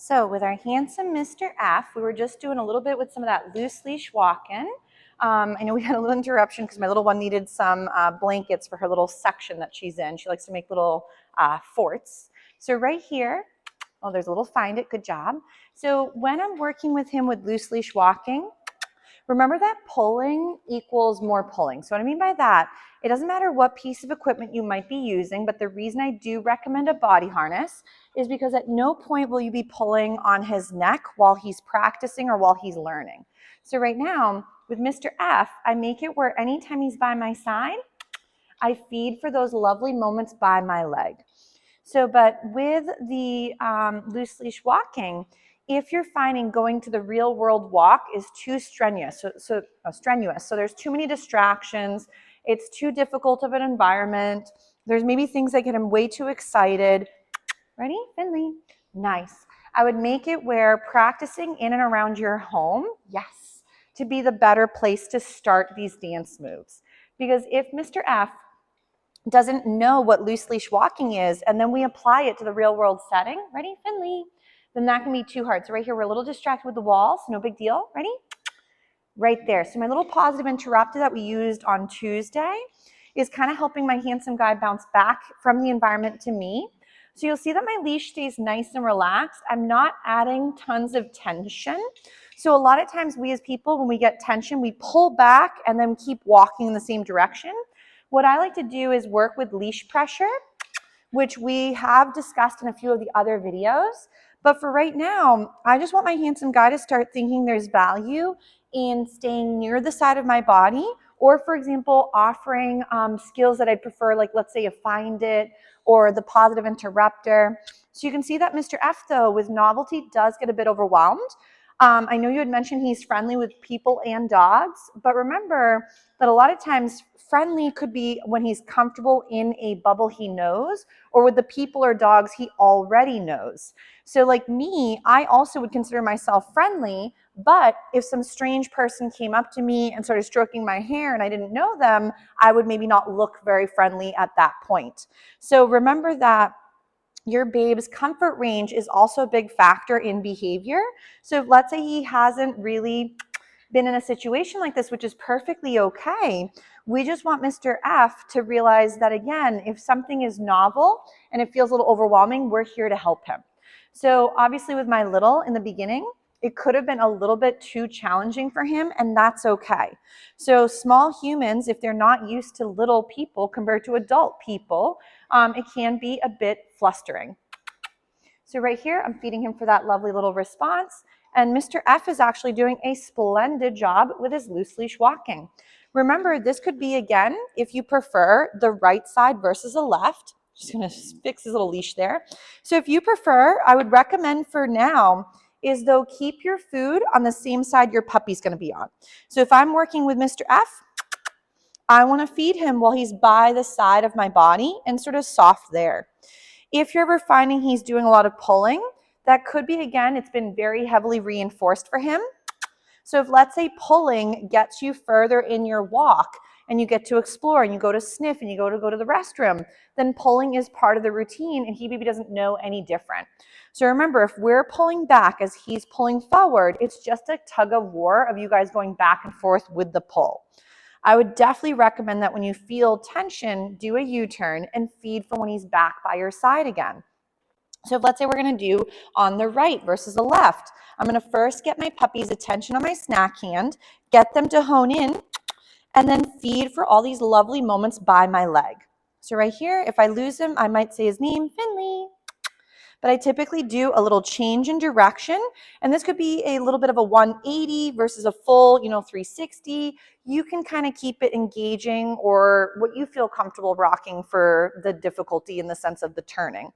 So with our handsome Mr. F, we were just doing a little bit with some of that loose leash walking. I know we had a little interruption because my little one needed some blankets for her little section that she's in. She likes to make little forts. So right here, oh, there's a little find it, good job. So when I'm working with him with loose leash walking, remember that pulling equals more pulling. So what I mean by that, it doesn't matter what piece of equipment you might be using, but the reason I do recommend a body harness is because at no point will you be pulling on his neck while he's practicing or while he's learning. So right now, with Mr. F, I make it where anytime he's by my side, I feed for those lovely moments by my leg. So, but with the loose leash walking, if you're finding going to the real world walk is too strenuous, so there's too many distractions, it's too difficult of an environment, there's maybe things that get him way too excited. Ready, Finley? Nice. I would make it where practicing in and around your home, yes, to be the better place to start these dance moves. Because if Mr. F doesn't know what loose leash walking is, and then we apply it to the real world setting, ready, Finley, then that can be too hard. So right here, we're a little distracted with the walls, no big deal, ready? Right there. So my little positive interrupter that we used on Tuesday is kind of helping my handsome guy bounce back from the environment to me. So you'll see that my leash stays nice and relaxed. I'm not adding tons of tension. So a lot of times we as people, when we get tension, we pull back and then keep walking in the same direction. What I like to do is work with leash pressure, which we have discussed in a few of the other videos. But for right now, I just want my handsome guy to start thinking there's value in staying near the side of my body, or for example, offering skills that I'd prefer, like let's say a find it or the positive interrupter. So you can see that Mr. F, though, with novelty does get a bit overwhelmed. I know you had mentioned he's friendly with people and dogs, but remember that a lot of times friendly could be when he's comfortable in a bubble he knows, or with the people or dogs he already knows. So like me, I also would consider myself friendly, but if some strange person came up to me and started stroking my hair and I didn't know them, I would maybe not look very friendly at that point. So remember that your babe's comfort range is also a big factor in behavior. So if, let's say he hasn't really been in a situation like this, which is perfectly okay, we just want Mr. F to realize that, again, if something is novel and it feels a little overwhelming, we're here to help him. So obviously with my little in the beginning, it could have been a little bit too challenging for him, and that's okay. So small humans, if they're not used to little people compared to adult people, it can be a bit flustering. So right here, I'm feeding him for that lovely little response, and Mr. F is actually doing a splendid job with his loose leash walking. Remember, this could be, again, if you prefer the right side versus the left. Just gonna fix his little leash there. So if you prefer, I would recommend for now is though keep your food on the same side your puppy's gonna be on. So if I'm working with Mr. F, I wanna feed him while he's by the side of my body and sort of soft there. If you're ever finding he's doing a lot of pulling, that could be, again, it's been very heavily reinforced for him. So if, let's say, pulling gets you further in your walk and you get to explore and you go to sniff and you go to the restroom, then pulling is part of the routine and he maybe doesn't know any different. So remember, if we're pulling back as he's pulling forward, it's just a tug of war of you guys going back and forth with the pull. I would definitely recommend that when you feel tension, do a U-turn and feed for when he's back by your side again. So if, let's say we're going to do on the right versus the left, I'm going to first get my puppy's attention on my snack hand, get them to hone in, and then feed for all these lovely moments by my leg. So right here, if I lose him, I might say his name, Finley. But I typically do a little change in direction, and this could be a little bit of a 180 versus a full, 360. You can kind of keep it engaging or what you feel comfortable rocking for the difficulty in the sense of the turning.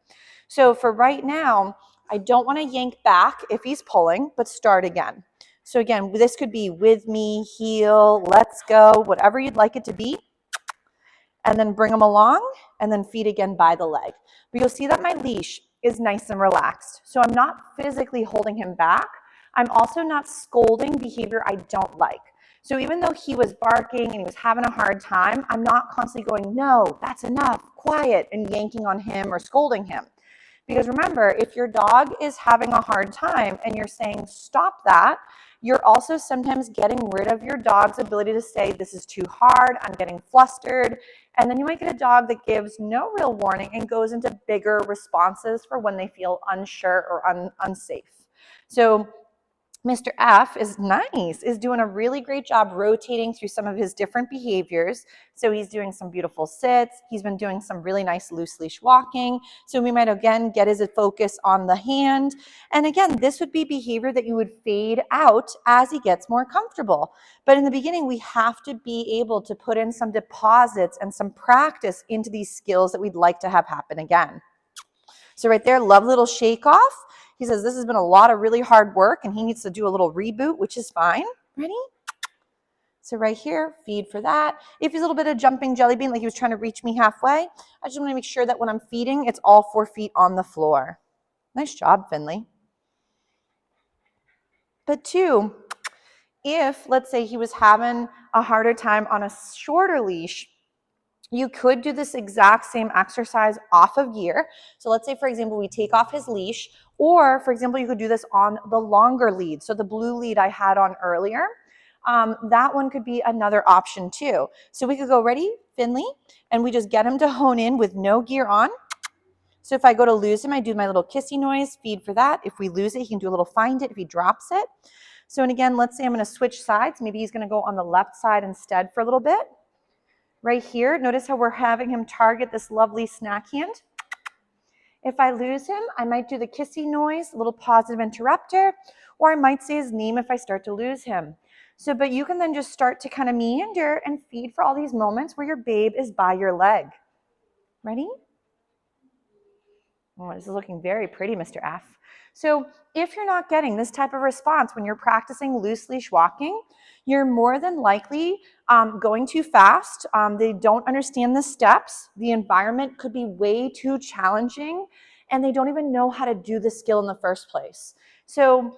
So for right now, I don't want to yank back if he's pulling, but start again. So again, this could be with me, heel, let's go, whatever you'd like it to be. And then bring them along and then feed again by the leg. But you'll see that my leash is nice and relaxed. So I'm not physically holding him back. I'm also not scolding behavior I don't like. So even though he was barking and he was having a hard time, I'm not constantly going, no, that's enough, quiet, and yanking on him or scolding him. Because remember, if your dog is having a hard time and you're saying, stop that, you're also sometimes getting rid of your dog's ability to say, this is too hard, I'm getting flustered. And then you might get a dog that gives no real warning and goes into bigger responses for when they feel unsure or unsafe. So Mr. F is nice, is doing a really great job rotating through some of his different behaviors. So he's doing some beautiful sits. He's been doing some really nice loose leash walking. So we might again get his focus on the hand. And again, this would be behavior that you would fade out as he gets more comfortable. But in the beginning, we have to be able to put in some deposits and some practice into these skills that we'd like to have happen again. So right there, love little shake off. He says this has been a lot of really hard work and he needs to do a little reboot, which is fine. Ready? So right here, feed for that. If he's a little bit of jumping jelly bean, like he was trying to reach me halfway, I just want to make sure that when I'm feeding, it's all 4 feet on the floor. Nice job, Finley. But 2, if, let's say, he was having a harder time on a shorter leash, you could do this exact same exercise off of gear. So let's say, for example, we take off his leash, or for example, you could do this on the longer lead. So the blue lead I had on earlier, that one could be another option too. So we could go, ready, Finley, and we just get him to hone in with no gear on. So if I go to lose him, I do my little kissy noise, feed for that. If we lose it, he can do a little find it if he drops it. So, and again, let's say I'm going to switch sides. Maybe he's going to go on the left side instead for a little bit. Right here, notice how we're having him target this lovely snack hand. If I lose him, I might do the kissy noise, a little positive interrupter, or I might say his name if I start to lose him. So, but you can then just start to kind of meander and feed for all these moments where your babe is by your leg. Ready? Oh, this is looking very pretty, Mr. F. So if you're not getting this type of response when you're practicing loose leash walking, you're more than likely going too fast. They don't understand the steps. The environment could be way too challenging, and they don't even know how to do the skill in the first place. So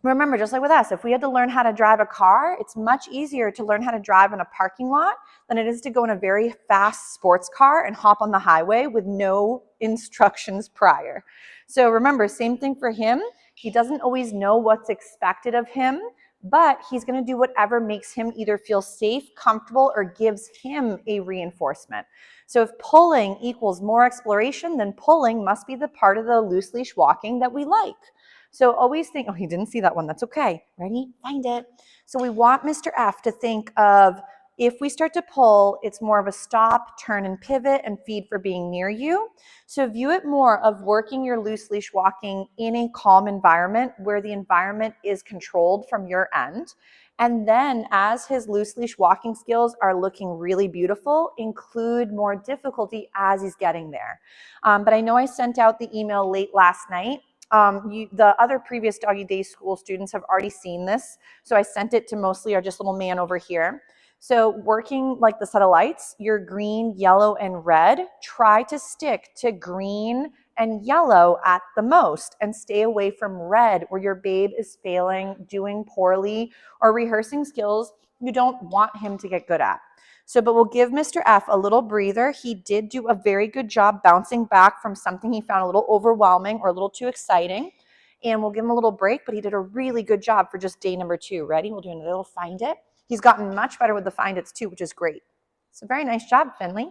remember, just like with us, if we had to learn how to drive a car, it's much easier to learn how to drive in a parking lot than it is to go in a very fast sports car and hop on the highway with no instructions prior. So remember, same thing for him. He doesn't always know what's expected of him, but he's going to do whatever makes him either feel safe, comfortable, or gives him a reinforcement. So if pulling equals more exploration, then pulling must be the part of the loose leash walking that we like. So always think, oh, he didn't see that one. That's okay. Ready? Find it. So we want Mr. F to think of, if we start to pull, it's more of a stop, turn and pivot and feed for being near you. So view it more of working your loose leash walking in a calm environment where the environment is controlled from your end. And then as his loose leash walking skills are looking really beautiful, include more difficulty as he's getting there. But I know I sent out the email late last night. The other previous Doggy Day School students have already seen this. So I sent it to mostly our just little man over here. So working like the set of lights, your green, yellow, and red, try to stick to green and yellow at the most and stay away from red where your babe is failing, doing poorly, or rehearsing skills you don't want him to get good at. So, but we'll give Mr. F a little breather. He did do a very good job bouncing back from something he found a little overwhelming or a little too exciting. And we'll give him a little break, but he did a really good job for just day number 2. Ready? We'll do a little find it. He's gotten much better with the find its too, which is great. So very nice job, Finley.